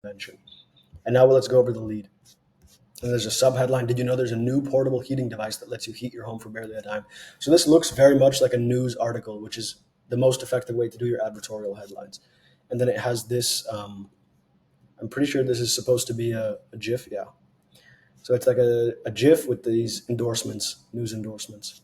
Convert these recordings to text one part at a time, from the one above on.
Invention. And now let's go over the lead. And there's a subheadline. Did you know there's a new portable heating device that lets you heat your home for barely a dime? So this looks very much like a news article, which is the most effective way to do your advertorial headlines. And then it has this, I'm pretty sure this is supposed to be a GIF. Yeah. So it's like a GIF with these endorsements, news endorsements.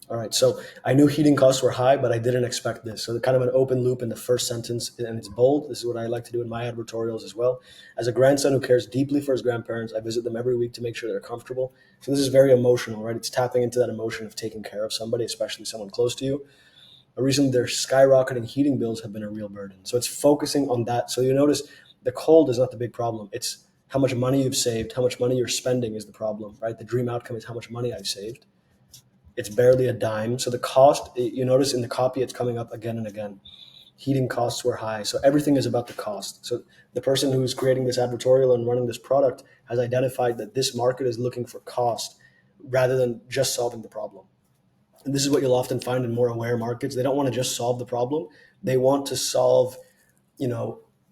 All right, so I knew heating costs were high, but I didn't expect this. So kind of an open loop in the first sentence, and it's bold. This is what I like to do in my advertorials as well. As a grandson who cares deeply for his grandparents, I visit them every week to make sure they're comfortable. So this is very emotional, right? It's tapping into that emotion of taking care of somebody, especially someone close to you. But recently, their skyrocketing heating bills have been a real burden. So it's focusing on that. So you notice the cold is not the big problem. It's how much money you've saved, how much money you're spending is the problem, right? The dream outcome is how much money I've saved. It's barely a dime. So the cost, you notice in the copy, it's coming up again and again. Heating costs were high. So everything is about the cost. So the person who's creating this advertorial and running this product has identified that this market is looking for cost rather than just solving the problem. And this is what you'll often find in more aware markets. They don't want to just solve the problem. They want to solve,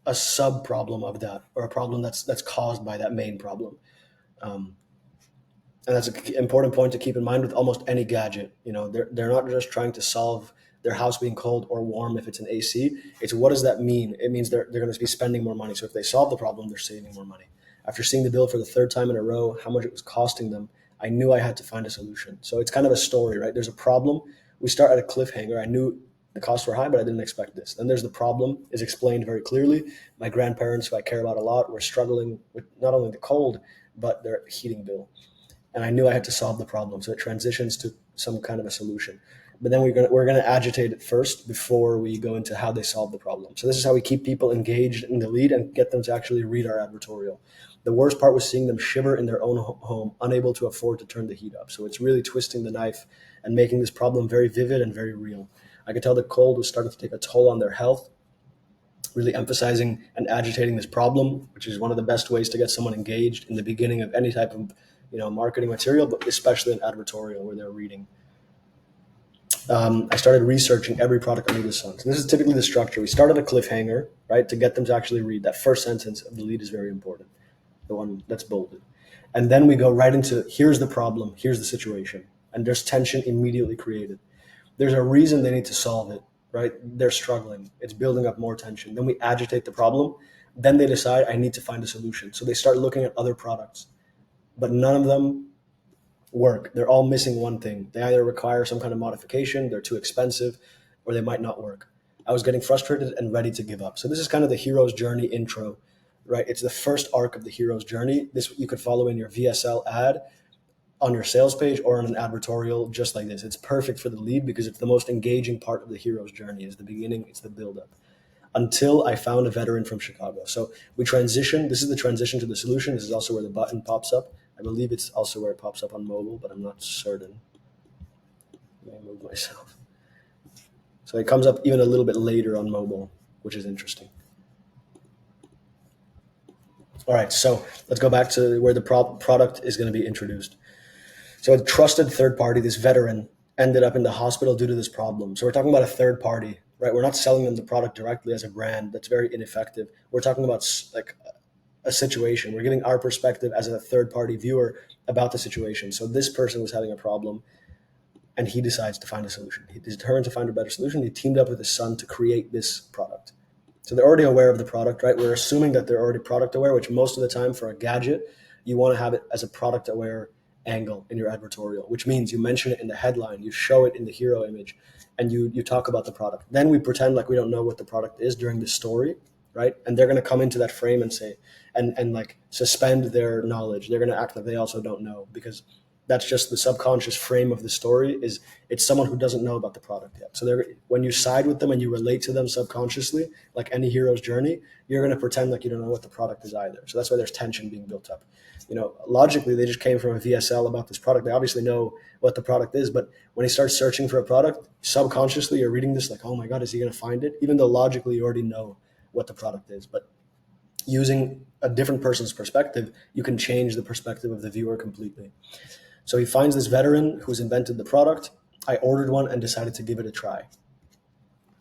a sub problem of that, or a problem that's caused by that main problem. And that's an important point to keep in mind with almost any gadget. They're not just trying to solve their house being cold or warm if it's an AC. It's what does that mean? It means they're going to be spending more money. So if they solve the problem, they're saving more money. After seeing the bill for the third time in a row, how much it was costing them, I knew I had to find a solution. So it's kind of a story, right? There's a problem. We start at a cliffhanger. I knew the costs were high, but I didn't expect this. Then there's the problem is explained very clearly. My grandparents, who I care about a lot, were struggling with not only the cold, but their heating bill. And I knew I had to solve the problem. So it transitions to some kind of a solution. But then we're gonna agitate it first before we go into how they solve the problem. So this is how we keep people engaged in the lead and get them to actually read our advertorial. The worst part was seeing them shiver in their own home, unable to afford to turn the heat up. So it's really twisting the knife and making this problem very vivid and very real. I could tell the cold was starting to take a toll on their health, really emphasizing and agitating this problem, which is one of the best ways to get someone engaged in the beginning of any type of marketing material, but especially an advertorial where they're reading. I started researching every product under the sun. So this is typically the structure. We start at a cliffhanger, right, to get them to actually read. That first sentence of the lead is very important, the one that's bolded. And then we go right into here's the problem, here's the situation. And there's tension immediately created. There's a reason they need to solve it, right? They're struggling. It's building up more tension. Then we agitate the problem. Then they decide I need to find a solution. So they start looking at other products, but none of them work. They're all missing one thing. They either require some kind of modification, they're too expensive, or they might not work. I was getting frustrated and ready to give up. So this is kind of the hero's journey intro, right? It's the first arc of the hero's journey. This you could follow in your VSL ad, on your sales page, or on an advertorial just like this. It's perfect for the lead because it's the most engaging part of the hero's journey. Is the beginning, it's the buildup. Until I found a veteran from Chicago. So we transition. This is the transition to the solution. This is also where the button pops up. I believe it's also where it pops up on mobile, but I'm not certain. Let me move myself. So it comes up even a little bit later on mobile, which is interesting. All right, so let's go back to where the product is going to be introduced. So a trusted third party, this veteran, ended up in the hospital due to this problem. So we're talking about a third party, right? We're not selling them the product directly as a brand. That's very ineffective. We're talking about like a situation. We're giving our perspective as a third party viewer about the situation. So this person was having a problem and he decides to find a solution. He's determined to find a better solution. He teamed up with his son to create this product. So they're already aware of the product, right? We're assuming that they're already product aware, which most of the time for a gadget, you want to have it as a product aware angle in your advertorial, which means you mention it in the headline, you show it in the hero image, and you talk about the product. Then we pretend like we don't know what the product is during the story, right? And they're going to come into that frame and say, and like suspend their knowledge. They're going to act like they also don't know, because that's just the subconscious frame of the story. Is it's someone who doesn't know about the product yet. So when you side with them and you relate to them subconsciously, like any hero's journey, you're going to pretend like you don't know what the product is either. So that's why there's tension being built up. Logically, they just came from a VSL about this product. They obviously know what the product is, but when he starts searching for a product, subconsciously you're reading this like, oh my God, is he going to find it? Even though logically you already know what the product is. But using a different person's perspective, you can change the perspective of the viewer completely. So he finds this veteran who's invented the product. I ordered one and decided to give it a try.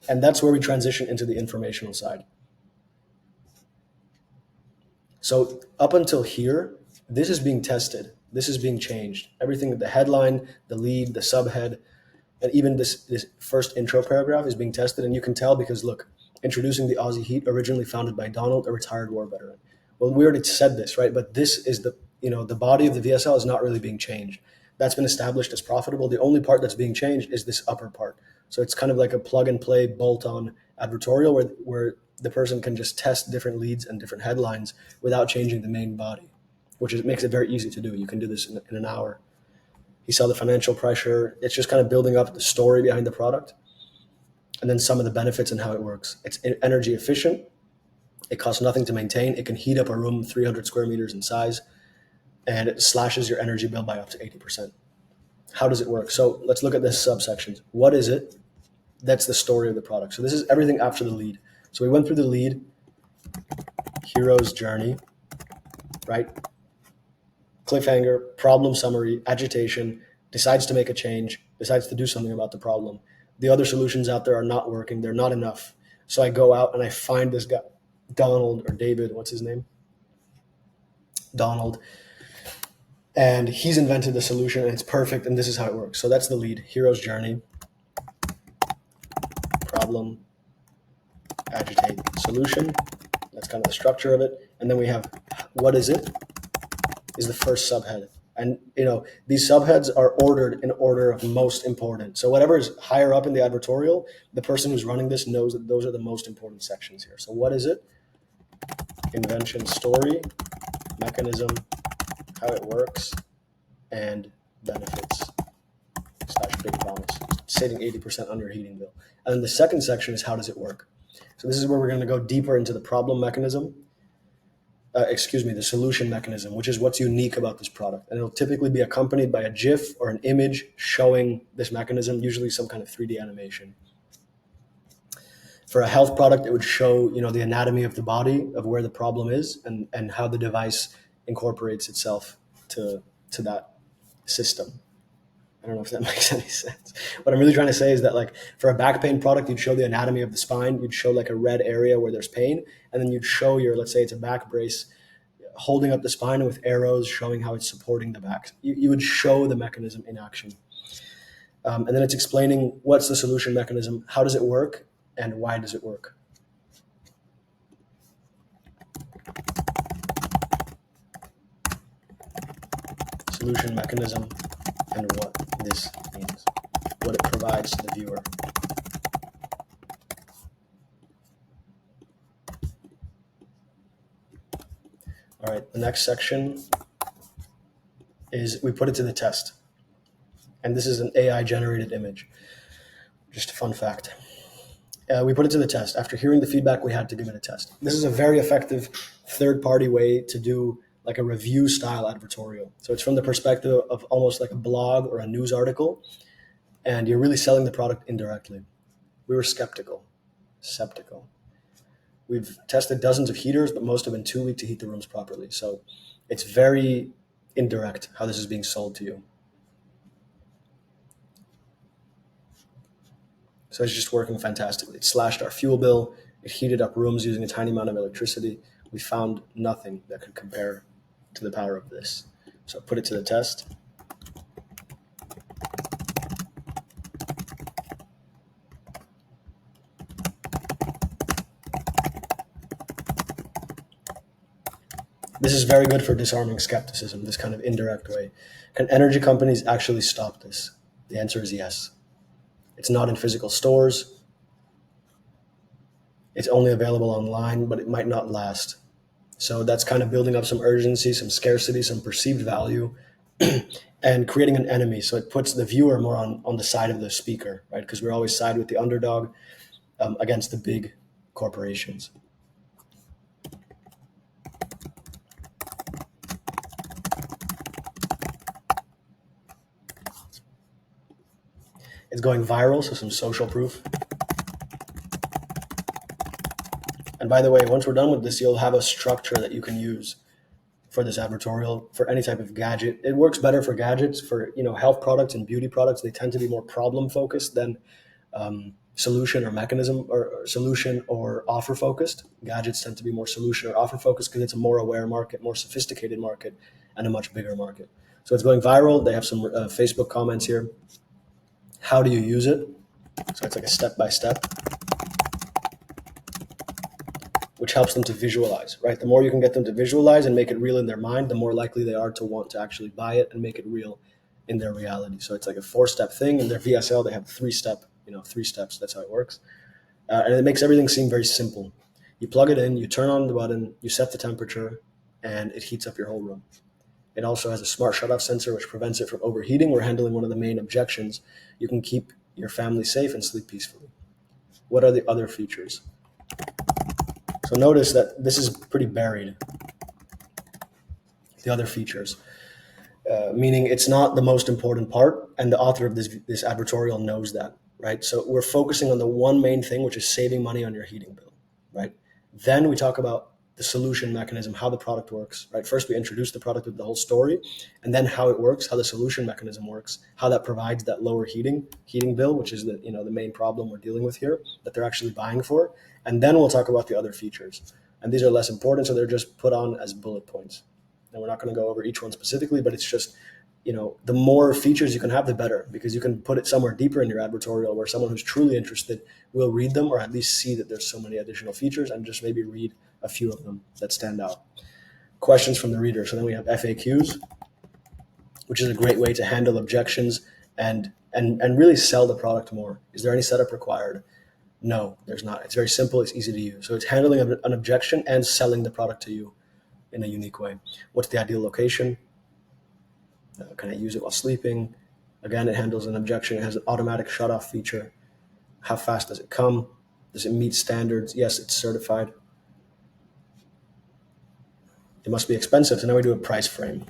And that's where we transition into the informational side. So up until here, this is being tested. This is being changed. Everything, the headline, the lead, the subhead, and even this first intro paragraph is being tested. And you can tell because look, introducing the Aussie Heat, originally founded by Donald, a retired war veteran. Well, we already said this, right? But this is the body of the VSL is not really being changed. That's been established as profitable. The only part that's being changed is this upper part. So it's kind of like a plug and play bolt on advertorial where the person can just test different leads and different headlines without changing the main body, makes it very easy to do. You can do this in an hour. He saw the financial pressure. It's just kind of building up the story behind the product and then some of the benefits and how it works. It's energy efficient. It costs nothing to maintain. It can heat up a room 300 square meters in size, and it slashes your energy bill by up to 80%. How does it work? So let's look at this subsections. What is it? That's the story of the product. So this is everything after the lead. So we went through the lead, hero's journey, right? Cliffhanger, problem summary, agitation, decides to make a change, decides to do something about the problem. The other solutions out there are not working. They're not enough. So I go out and I find this guy, Donald or David, what's his name? Donald. And he's invented the solution and it's perfect. And this is how it works. So that's the lead, hero's journey, problem, agitate, solution. That's kind of the structure of it. And then we have what is it? Is the first subhead. And these subheads are ordered in order of most important. So whatever is higher up in the advertorial, the person who's running this knows that those are the most important sections here. So what is it? Invention, story, mechanism, how it works, and benefits / big promise, saving 80% on your heating bill. And then the second section is how does it work? So this is where we're going to go deeper into the problem mechanism. The solution mechanism, which is what's unique about this product. And it'll typically be accompanied by a GIF or an image showing this mechanism, usually some kind of 3D animation. For a health product, it would show, the anatomy of the body, of where the problem is, and how the device incorporates itself to that system. I don't know if that makes any sense. What I'm really trying to say is that, like, for a back pain product, you'd show the anatomy of the spine. You'd show like a red area where there's pain, and then you'd show let's say it's a back brace, holding up the spine with arrows showing how it's supporting the back. You would show the mechanism in action. And then it's explaining what's the solution mechanism, how does it work, and why does it work. Solution mechanism and what this means, what it provides to the viewer. All right, the next section is we put it to the test. And this is an AI generated image. Just a fun fact. We put it to the test. After hearing the feedback, we had to give it a test. This is a very effective third-party way to do like a review style advertorial. So it's from the perspective of almost like a blog or a news article, and you're really selling the product indirectly. We were skeptical. We've tested dozens of heaters, but most have been too weak to heat the rooms properly. So it's very indirect how this is being sold to you. So it's just working fantastically. It slashed our fuel bill. It heated up rooms using a tiny amount of electricity. We found nothing that could compare to the power of this. So put it to the test. This is very good for disarming skepticism, this kind of indirect way. Can energy companies actually stop this? The answer is yes. It's not in physical stores. It's only available online, but it might not last. So that's kind of building up some urgency, some scarcity, some perceived value, and creating an enemy. So it puts the viewer more on the side of the speaker, right? Because we always side with the underdog against the big corporations. It's going viral, so some social proof. And by the way, once we're done with this, you'll have a structure that you can use for this advertorial for any type of gadget. It works better for gadgets. For health products and beauty products, they tend to be more problem focused than solution or mechanism or solution or offer focused. Gadgets tend to be more solution or offer focused because it's a more aware market, more sophisticated market, and a much bigger market. So it's going viral. They have some Facebook comments here. How do you use it? So it's like a step by step, which helps them to visualize, right? The more you can get them to visualize and make it real in their mind, the more likely they are to want to actually buy it and make it real in their reality. So it's like a 4-step thing. In their VSL, they have 3 steps. That's how it works. And it makes everything seem very simple. You plug it in, you turn on the button, you set the temperature, and it heats up your whole room. It also has a smart shut-off sensor, which prevents it from overheating. We're handling one of the main objections. You can keep your family safe and sleep peacefully. What are the other features? So notice that this is pretty buried. The other features, meaning it's not the most important part, and the author of this advertorial knows that, right? So we're focusing on the one main thing, which is saving money on your heating bill, right? Then we talk about the solution mechanism, how the product works, right? First, we introduce the product with the whole story, and then how it works, how the solution mechanism works, how that provides that lower heating bill, which is the main problem we're dealing with here, that they're actually buying for. And then we'll talk about the other features. And these are less important, so they're just put on as bullet points. And we're not going to go over each one specifically, but it's just, the more features you can have, the better, because you can put it somewhere deeper in your advertorial where someone who's truly interested will read them, or at least see that there's so many additional features and just maybe read a few of them that stand out. Questions from the reader. So then we have FAQs, which is a great way to handle objections and really sell the product more. Is there any setup required? No, there's not. It's very simple. It's easy to use. So it's handling an objection and selling the product to you in a unique way. What's the ideal location? Can I use it while sleeping? Again, it handles an objection. It has an automatic shut-off feature. How fast does it come? Does it meet standards? Yes, it's certified. It must be expensive. So now we do a price frame.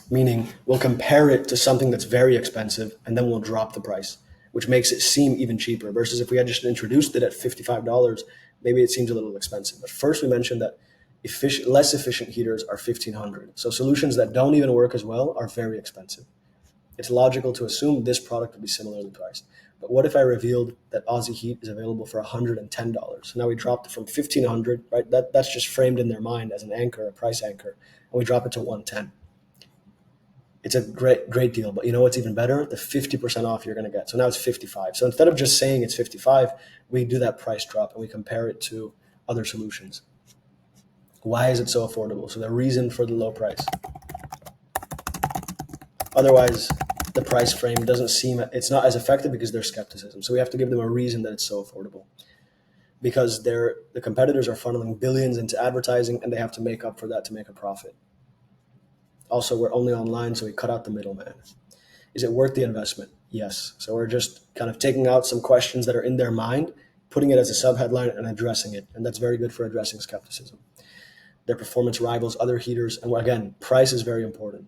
Meaning we'll compare it to something that's very expensive, and then we'll drop the price, which makes it seem even cheaper. Versus if we had just introduced it at $55, maybe it seems a little expensive. But first we mentioned that less efficient heaters are $1,500. So solutions that don't even work as well are very expensive. It's logical to assume this product would be similarly priced. But what if I revealed that Aussie Heat is available for $110? So now we dropped it from $1,500, right? That's just framed in their mind as an anchor, a price anchor, and we drop it to $110. It's a great deal, but you know what's even better? The 50% off you're going to get. So now it's 55. So instead of just saying it's 55, we do that price drop and we compare it to other solutions. Why is it so affordable? So the reason for the low price. Otherwise, the price frame it's not as effective because there's skepticism. So we have to give them a reason that it's so affordable. Because the competitors are funneling billions into advertising, and they have to make up for that to make a profit. Also, we're only online, so we cut out the middleman. Is it worth the investment? Yes. So we're just kind of taking out some questions that are in their mind, putting it as a subheadline and addressing it. And that's very good for addressing skepticism. Their performance rivals other heaters. And again, price is very important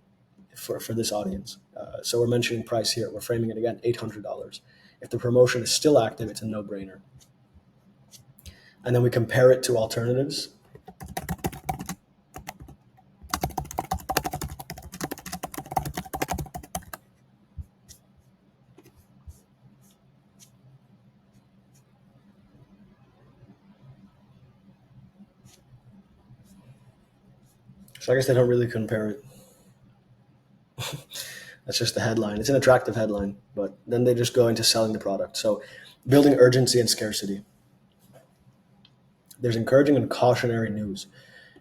for this audience. So we're mentioning price here. We're framing it again, $800. If the promotion is still active, it's a no-brainer. And then we compare it to alternatives. So I guess they don't really compare it. That's just the headline. It's an attractive headline, but then they just go into selling the product. So building urgency and scarcity. There's encouraging and cautionary news.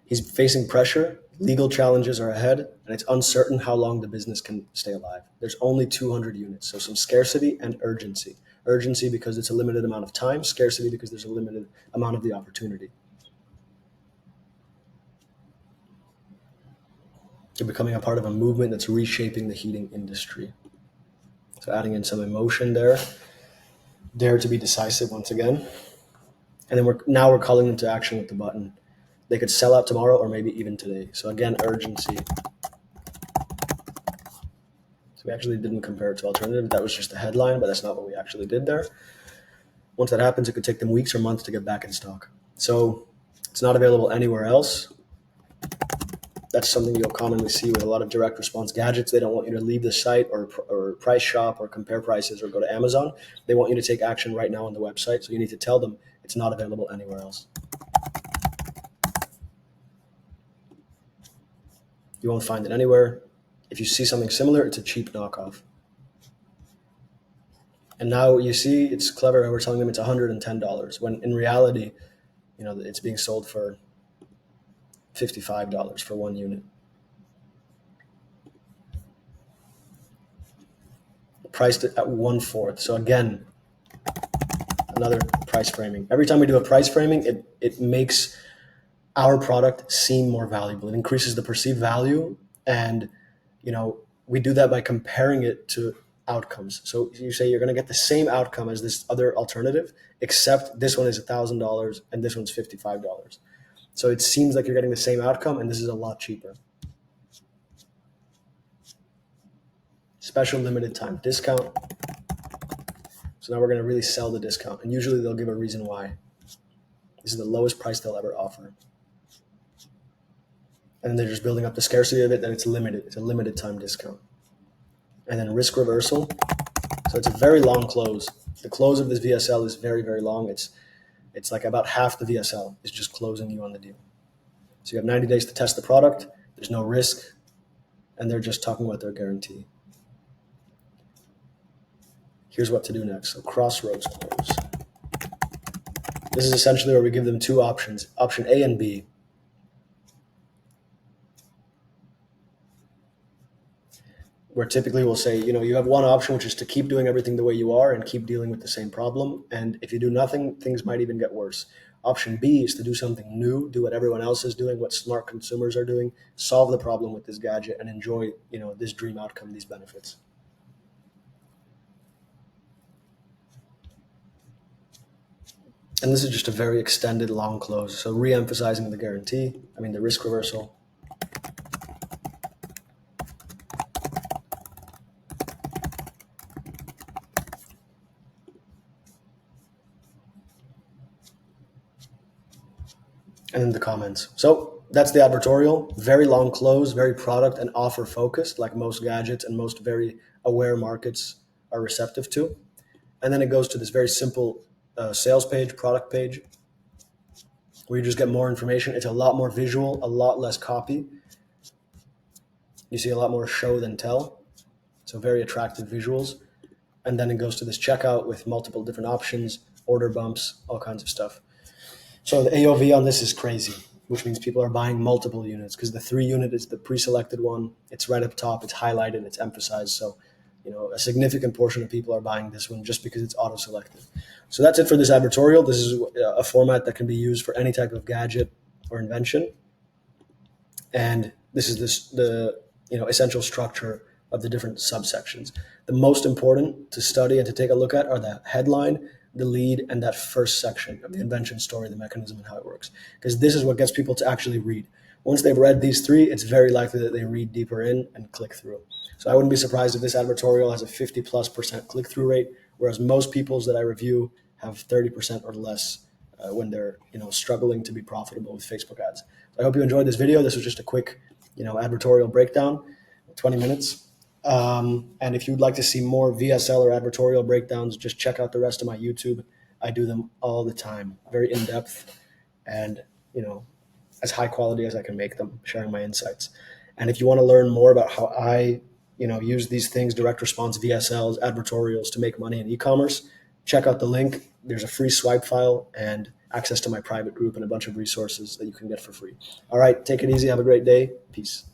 He's facing pressure, legal challenges are ahead, and it's uncertain how long the business can stay alive. There's only 200 units, so some scarcity and urgency. Urgency because it's a limited amount of time, scarcity because there's a limited amount of the opportunity. You're becoming a part of a movement that's reshaping the heating industry. So adding in some emotion there. Dare to be decisive once again. And then we're calling them to action with the button. They could sell out tomorrow or maybe even today. So again, urgency. So we actually didn't compare it to alternative. That was just a headline, but that's not what we actually did there. Once that happens, it could take them weeks or months to get back in stock. So it's not available anywhere else. That's something you'll commonly see with a lot of direct response gadgets. They don't want you to leave the site or price shop or compare prices or go to Amazon. They want you to take action right now on the website. So you need to tell them it's not available anywhere else. You won't find it anywhere. If you see something similar, it's a cheap knockoff. And now you see it's clever. We're telling them it's $110 when in reality, it's being sold for $55 for one unit. Priced it at 1/4. So again, another price framing. Every time we do a price framing, it makes our product seem more valuable. It increases the perceived value, and we do that by comparing it to outcomes. So you say you're going to get the same outcome as this other alternative, except this one is $1,000 and this one's $55. So it seems like you're getting the same outcome, and this is a lot cheaper. Special limited time discount. So now we're going to really sell the discount, and usually they'll give a reason why. This is the lowest price they'll ever offer. And then they're just building up the scarcity of it, that it's limited. It's a limited time discount. And then risk reversal. So it's a very long close. The close of this VSL is very, very long. It's like about half the VSL is just closing you on the deal. So you have 90 days to test the product. There's no risk. And they're just talking about their guarantee. Here's what to do next. So crossroads close. This is essentially where we give them two options, option A and B. Where typically we'll say, you have one option, which is to keep doing everything the way you are and keep dealing with the same problem. And if you do nothing, things might even get worse. Option B is to do something new, do what everyone else is doing, what smart consumers are doing, solve the problem with this gadget and enjoy, this dream outcome, these benefits. And this is just a very extended long close. So re-emphasizing the guarantee, the risk reversal. And then the comments. So that's the advertorial, very long close, very product and offer focused, like most gadgets and most very aware markets are receptive to. And then it goes to this very simple sales page, product page, where you just get more information. It's a lot more visual, a lot less copy. You see a lot more show than tell. So very attractive visuals. And then it goes to this checkout with multiple different options, order bumps, all kinds of stuff. So the AOV on this is crazy, which means people are buying multiple units because the 3 unit is the pre-selected one. It's right up top. It's highlighted. It's emphasized. So, a significant portion of people are buying this one just because it's auto-selected. So that's it for this advertorial. This is a format that can be used for any type of gadget or invention. And this is the essential structure of the different subsections. The most important to study and to take a look at are the headline, the lead, and that first section of the invention story, the mechanism and how it works. Because this is what gets people to actually read. Once they've read these 3, it's very likely that they read deeper in and click through. So I wouldn't be surprised if this advertorial has a 50+% click-through rate, whereas most people's that I review have 30% or less when they're struggling to be profitable with Facebook ads. So I hope you enjoyed this video. This was just a quick advertorial breakdown, 20 minutes. And if you'd like to see more VSL or advertorial breakdowns, just check out the rest of my YouTube. I do them all the time, very in-depth and, as high quality as I can make them, sharing my insights. And if you want to learn more about how I, use these things, direct response VSLs, advertorials to make money in e-commerce, check out the link. There's a free swipe file and access to my private group and a bunch of resources that you can get for free. All right, take it easy. Have a great day. Peace.